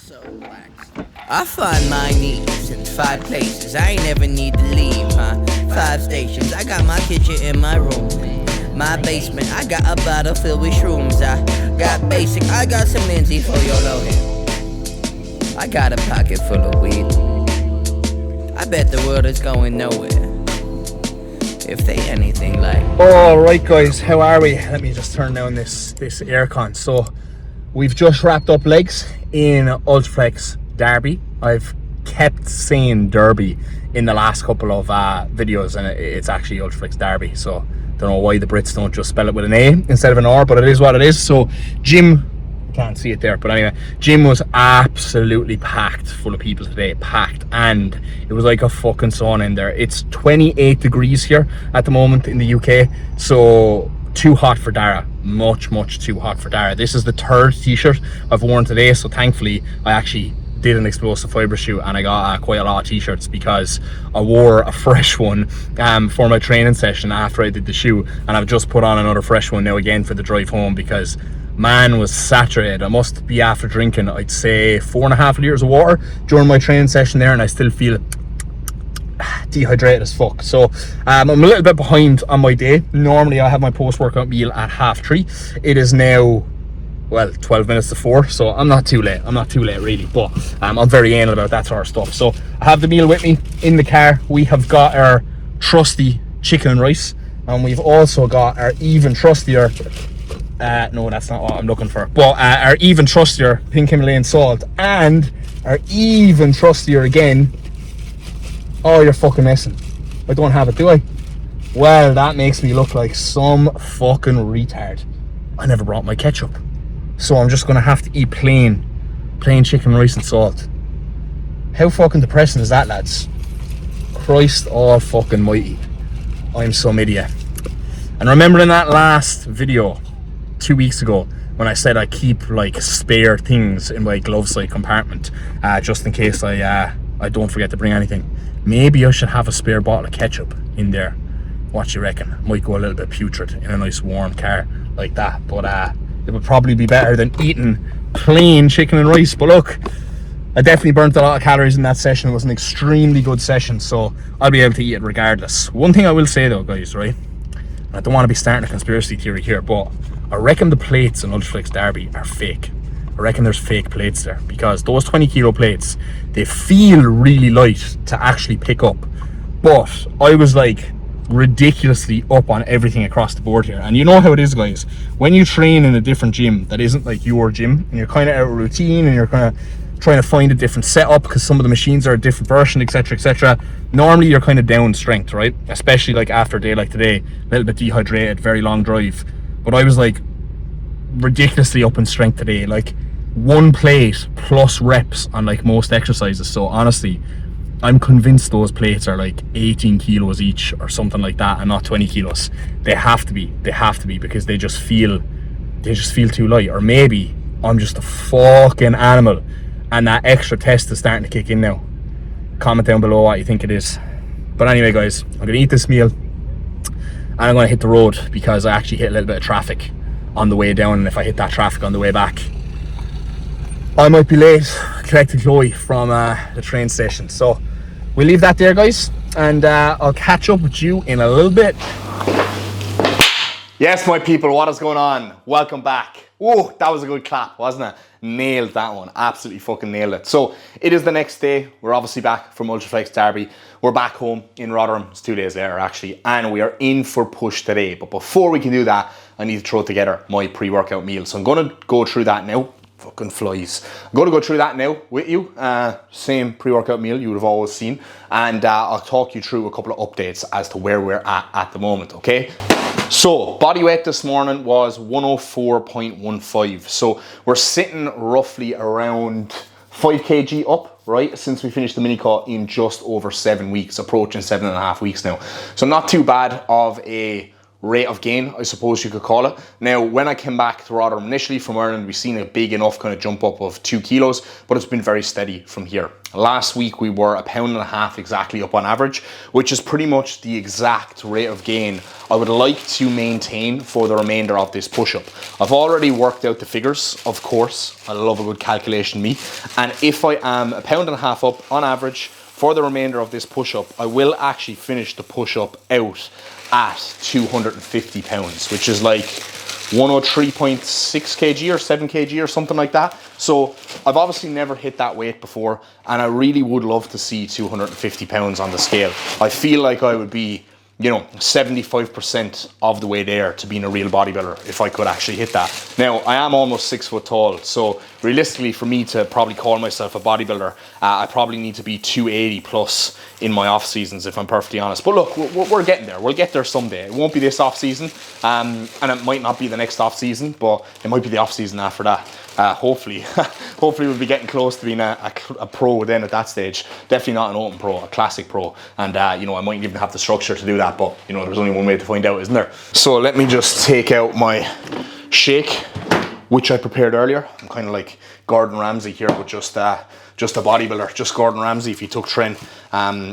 so waxed. I find my needs in 5 places. I ain't never need to leave, huh? 5 stations. I got my kitchen in my room. My basement, I got a bottle filled with shrooms. I got basic, I got some Lindsay for your low hair. I got a pocket full of weed. I bet the world is going nowhere if they anything like. Alright guys, how are we? Let me just turn down this aircon. So we've just wrapped up legs in Ultraflex Derby. I've kept saying Derby in the last couple of videos, and it's actually Ultraflex Derby. So don't know why the Brits don't just spell it with an A instead of an R, but it is what it is. So gym, can't see it there, but anyway, gym was absolutely packed full of people today, packed, and it was like a fucking sauna in there. It's 28 degrees here at the moment in the UK, so too hot for Dara, much too hot for Dara. This is the 3rd t-shirt I've worn today, so thankfully I actually did an explosive fibre shoot and I got quite a lot of t-shirts because I wore a fresh one for my training session after I did the shoot, and I've just put on another fresh one now again for the drive home because man was saturated. I must be after drinking, I'd say 4.5 litres of water during my training session there, and I still feel dehydrated as fuck. So I'm a little bit behind on my day. Normally I have my post-workout meal at 3:30. It is now, well, 12 minutes to 4, so I'm not too late. I'm not too late really, but I'm very anal about that sort of stuff. So I have the meal with me in the car. We have got our trusty chicken and rice, and we've also got our even trustier no, that's not what I'm looking for, but our even trustier pink Himalayan salt, and our even trustier again. Oh, you're fucking messing. I don't have it, do I? Well, that makes me look like some fucking retard. I never brought my ketchup, so I'm just gonna have to eat plain chicken, rice and salt. How fucking depressing is that, lads? Christ all fucking mighty, I'm some idiot. And remember in that last video 2 weeks ago when I said I keep like spare things in my glove side compartment just in case I don't forget to bring anything? Maybe I should have a spare bottle of ketchup in there. What you reckon? Might go a little bit putrid in a nice warm car like that, but it would probably be better than eating plain chicken and rice. But look, I definitely burnt a lot of calories in that session. It was an extremely good session, so I'll be able to eat it regardless. One thing I will say though, guys, right? I don't want to be starting a conspiracy theory here, but I reckon the plates in Ultraflex Derby are fake. I reckon there's fake plates there, because those 20 kilo plates, they feel really light to actually pick up, but I was like ridiculously up on everything across the board here. And you know how it is, guys, when you train in a different gym that isn't like your gym, and you're kind of out of routine and you're kind of trying to find a different setup because some of the machines are a different version, etc. Normally you're kind of down strength, right? Especially like after a day like today, a little bit dehydrated, very long drive. But I was like ridiculously up in strength today, like 1 plate plus reps on like most exercises. So honestly, I'm convinced those plates are like 18 kilos each or something like that, and not 20 kilos. They have to be because they just feel too light. Or maybe I'm just a fucking animal and that extra test is starting to kick in now. Comment down below what you think it is. But anyway, guys, I'm gonna eat this meal and I'm gonna hit the road because I actually hit a little bit of traffic on the way down, and if I hit that traffic on the way back, I might be late collecting Chloe from the train station. So we'll leave that there, guys, and I'll catch up with you in a little bit. Yes, my people, what is going on? Welcome back. Oh, that was a good clap, wasn't it? Nailed that one, absolutely fucking nailed it. So it is the next day. We're obviously back from Ultraflex Derby. We're back home in Rotherham. It's 2 days later actually, and we are in for push today. But before we can do that, I need to throw together my pre-workout meal. So I'm gonna go through that now. Fucking flies. I'm going to go through that now with you. Same pre-workout meal you would have always seen. And I'll talk you through a couple of updates as to where we're at the moment, okay? So, body weight this morning was 104.15. So, we're sitting roughly around 5 kg up, right? Since we finished the mini cut in just over 7 weeks, approaching 7.5 weeks now. So, not too bad of a rate of gain, I suppose you could call it. Now, when I came back to Rotherham initially from Ireland, we've seen a big enough kind of jump up of 2 kilos, but it's been very steady from here. Last week, we were 1.5 pounds exactly up on average, which is pretty much the exact rate of gain I would like to maintain for the remainder of this push-up. I've already worked out the figures, of course. I love a good calculation, me. And if I am 1.5 pounds up on average for the remainder of this push-up, I will actually finish the push-up out at 250 pounds, which is like 103.6 kg or 7 kg or something like that. So I've obviously never hit that weight before, and I really would love to see 250 pounds on the scale. I feel like I would be, you know, 75% of the way there to being a real bodybuilder if I could actually hit that. Now, I am almost 6 foot tall, so realistically for me to probably call myself a bodybuilder, I probably need to be 280 plus in my off seasons, if I'm perfectly honest. But look, we're getting there. We'll get there someday. It won't be this off season, and it might not be the next off season, but it might be the off season after that. Hopefully, hopefully we'll be getting close to being a pro then at that stage. Definitely not an open pro, a classic pro. And you know, I might even have the structure to do that, but you know, there's only one way to find out, isn't there? So let me just take out my shake, which I prepared earlier. I'm kind of like Gordon Ramsay here, but just a bodybuilder, just Gordon Ramsay if he took tren.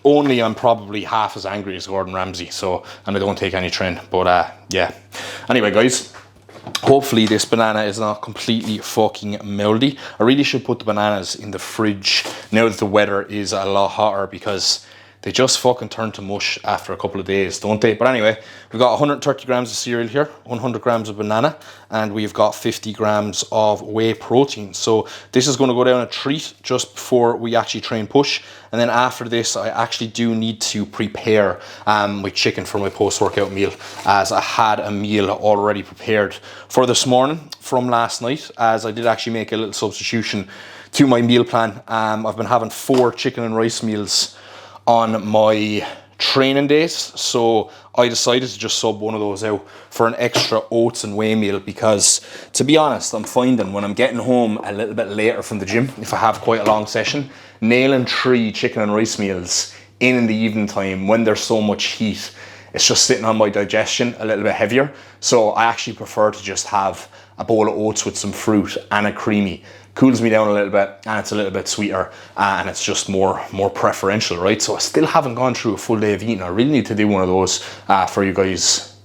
Only I'm probably half as angry as Gordon Ramsay, so, and I don't take any tren, but yeah. Anyway, guys, hopefully this banana is not completely fucking mouldy. I really should put the bananas in the fridge now that the weather is a lot hotter, because they just fucking turn to mush after a couple of days, don't they? But anyway, we've got 130 grams of cereal here, 100 grams of banana, and we've got 50 grams of whey protein. So this is going to go down a treat just before we actually train push. And then after this, I actually do need to prepare my chicken for my post-workout meal, as I had a meal already prepared for this morning from last night, as I did actually make a little substitution to my meal plan. I've been having 4 chicken and rice meals on my training days, so I decided to just sub one of those out for an extra oats and whey meal, because to be honest, I'm finding when I'm getting home a little bit later from the gym, if I have quite a long session, nailing 3 chicken and rice meals in the evening time when there's so much heat, it's just sitting on my digestion a little bit heavier. So I actually prefer to just have a bowl of oats with some fruit and a creamy. Cools me down a little bit, and it's a little bit sweeter, and it's just more preferential, right? So I still haven't gone through a full day of eating. I really need to do one of those for you guys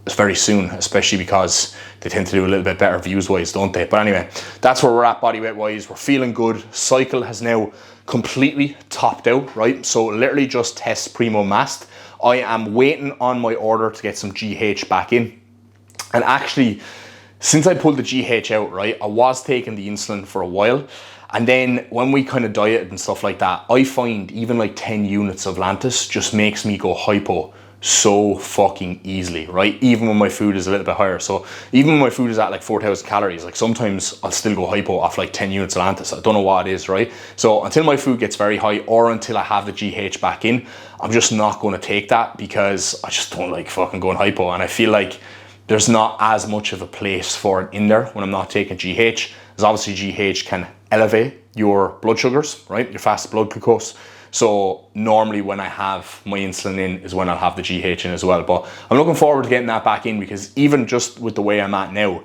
very soon, especially because they tend to do a little bit better views wise, don't they? But anyway, that's where we're at body weight wise. We're feeling good. Cycle has now completely topped out, right? So literally just test primo mast. I am waiting on my order to get some GH back in, and actually, since I pulled the GH out, right, I was taking the insulin for a while. And then when we kind of dieted and stuff like that, I find even like 10 units of Lantus just makes me go hypo so fucking easily, right? Even when my food is a little bit higher. So even when my food is at like 4,000 calories, like sometimes I'll still go hypo off like 10 units of Lantus. I don't know what it is, right? So until my food gets very high, or until I have the GH back in, I'm just not going to take that, because I just don't like fucking going hypo. And I feel like there's not as much of a place for it in there when I'm not taking GH. As obviously GH can elevate your blood sugars, right? Your fasted blood glucose. So normally when I have my insulin in is when I'll have the GH in as well. But I'm looking forward to getting that back in, because even just with the way I'm at now,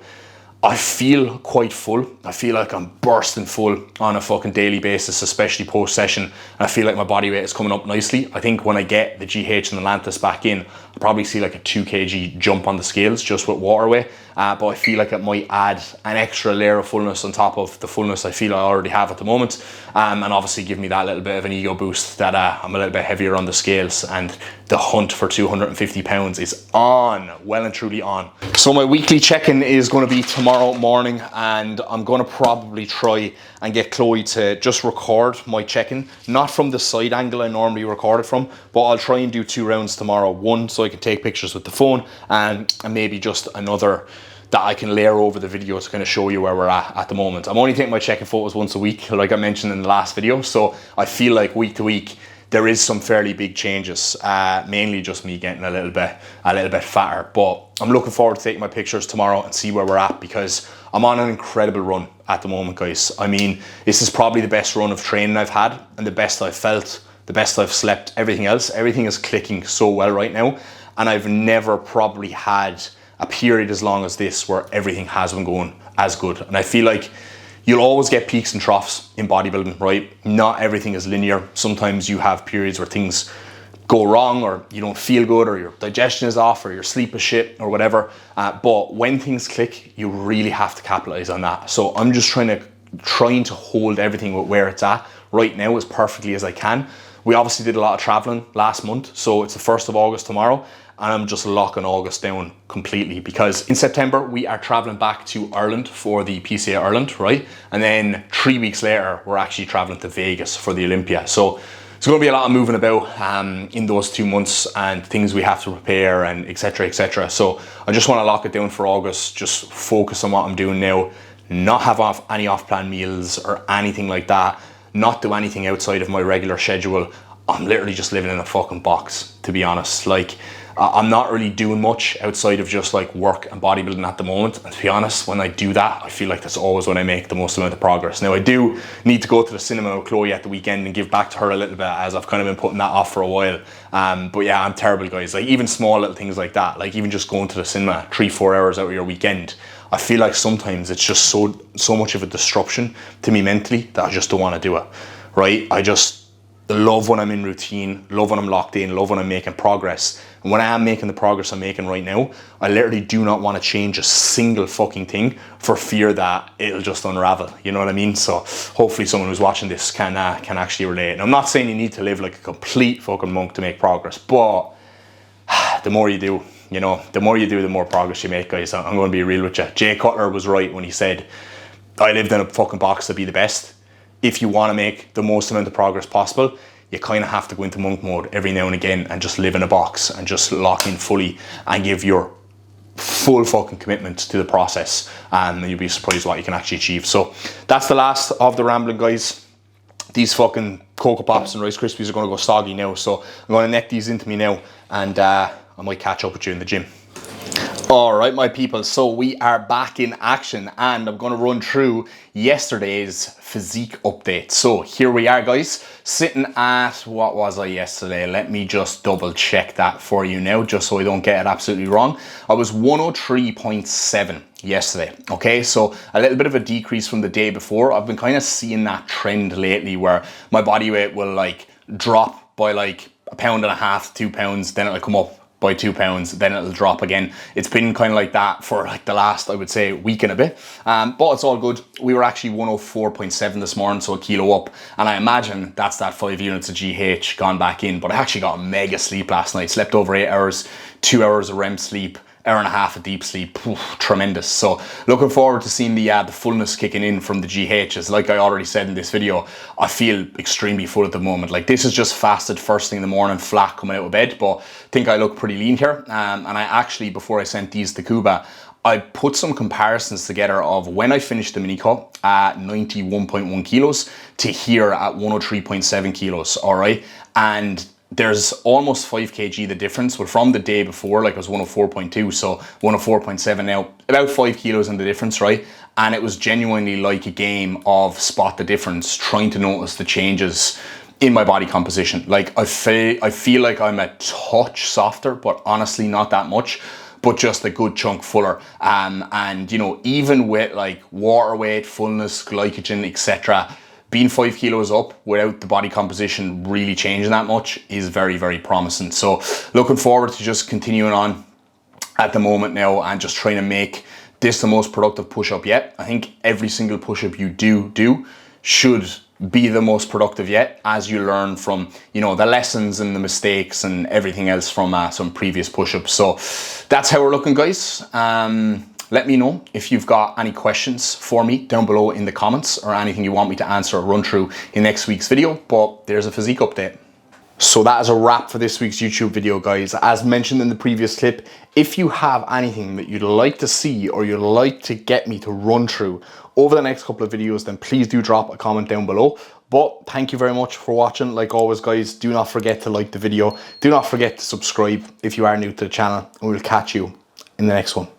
I feel quite full. I feel like I'm bursting full on a fucking daily basis, especially post session. And I feel like my body weight is coming up nicely. I think when I get the GH and the Lantus back in, I'll probably see like a 2 kg jump on the scales just with water weight. But I feel like it might add an extra layer of fullness on top of the fullness I feel I already have at the moment. And obviously give me that little bit of an ego boost that I'm a little bit heavier on the scales, and the hunt for 250 pounds is on, well and truly on. So my weekly check-in is going to be tomorrow morning, and I'm going to probably try and get Chloe to just record my check-in, not from the side angle I normally record it from, but I'll try and do 2 rounds tomorrow. One so I can take pictures with the phone, and maybe just another that I can layer over the video to kind of show you where we're at the moment. I'm only taking my check-in photos once a week, like I mentioned in the last video, so I feel like week to week there is some fairly big changes, mainly just me getting a little bit fatter. But I'm looking forward to taking my pictures tomorrow and see where we're at, because I'm on an incredible run at the moment, guys. I mean, this is probably the best run of training I've had, and the best I've felt, the best I've slept, everything else. Everything is clicking so well right now. and I've never probably had a period as long as this where everything has been going as good. And I feel like you'll always get peaks and troughs in bodybuilding, right? Not everything is linear. Sometimes you have periods where things go wrong, or you don't feel good, or your digestion is off, or your sleep is shit, or whatever. But when things click, you really have to capitalize on that. So I'm just trying to hold everything where it's at right now as perfectly as I can. We obviously did a lot of traveling last month, so it's the 1st of August tomorrow, and I'm just locking August down completely, because in September we are traveling back to Ireland for the PCA Ireland, right? And then 3 weeks later we're actually traveling to Vegas for the Olympia. So it's going to be a lot of moving about in those 2 months, and things we have to prepare, and etc, etc. So I just want to lock it down for August, just focus on what I'm doing now, not have any off-plan meals or anything like that, not do anything outside of my regular schedule. I'm literally just living in a fucking box, to be honest. Like, I'm not really doing much outside of just like work and bodybuilding at the moment. And to be honest, when I do that, I feel like that's always when I make the most amount of progress. Now, I do need to go to the cinema with Chloe at the weekend and give back to her a little bit, as I've kind of been putting that off for a while. But yeah, I'm terrible, guys. Like, even small little things like that, like even just going to the cinema 3-4 hours out of your weekend, I feel like sometimes it's just so much of a disruption to me mentally that I just don't want to do it, right? I just love when I'm in routine, love when I'm locked in, love when I'm making progress. And when I am making the progress I'm making right now, I literally do not want to change a single fucking thing for fear that it'll just unravel. You know what I mean? So hopefully someone who's watching this can actually relate. And I'm not saying you need to live like a complete fucking monk to make progress, but the more you do, you know, the more you do, the more progress you make, guys. I'm going to be real with you. Jay Cutler was right when he said, I lived in a fucking box to be the best. If you want to make the most amount of progress possible, you kind of have to go into monk mode every now and again and just live in a box and just lock in fully and give your full fucking commitment to the process, and you'll be surprised what you can actually achieve. So that's the last of the rambling, guys. These fucking Cocoa Pops and Rice Krispies are going to go soggy now, so I'm going to neck these into me now, and I might catch up with you in the gym. Alright, my people, so we are back in action, and I'm going to run through yesterday's physique update. So here we are, guys, sitting at, what was I yesterday? Let me just double check that for you now, just so I don't get it absolutely wrong. I was 103.7 yesterday, okay? So a little bit of a decrease from the day before. I've been kind of seeing that trend lately where my body weight will like drop by like 1.5 pounds, 2 pounds, then it'll come up by 2 pounds, then it'll drop again. It's been kind of like that for like the last, I would say, week and a bit, but it's all good. We were actually 104.7 this morning, so a kilo up, and I imagine that's that 5 units of GH gone back in. But I actually got a mega sleep last night, slept over 8 hours, 2 hours of REM sleep, 1.5 hours of deep sleep. Oof, tremendous. So looking forward to seeing the fullness kicking in from the GHs. Like I already said in this video, I feel extremely full at the moment. Like, this is just fasted first thing in the morning, flat coming out of bed, but I think I look pretty lean here. And I actually, before I sent these to Cuba, I put some comparisons together of when I finished the mini cut at 91.1 kilos to here at 103.7 kilos, all right? And there's almost 5 kg the difference, but from the day before, like I was 104.2, so 104.7 now, about 5 kilos in the difference, right? And it was genuinely like a game of spot the difference, trying to notice the changes in my body composition. Like, I feel like I'm a touch softer, but honestly not that much, but just a good chunk fuller. And you know, even with like water weight, fullness, glycogen, etc., being 5 kilos up without the body composition really changing that much is very, very promising. So looking forward to just continuing on at the moment now and just trying to make this the most productive push-up yet. I think every single push-up you do should be the most productive yet, as you learn from, you know, the lessons and the mistakes and everything else from some previous push-ups. So that's how we're looking, guys. Let me know if you've got any questions for me down below in the comments, or anything you want me to answer or run through in next week's video. But there's a physique update. So that is a wrap for this week's YouTube video, guys. As mentioned in the previous clip, if you have anything that you'd like to see or you'd like to get me to run through over the next couple of videos, then please do drop a comment down below. But thank you very much for watching. Like always, guys, do not forget to like the video. Do not forget to subscribe if you are new to the channel, and we'll catch you in the next one.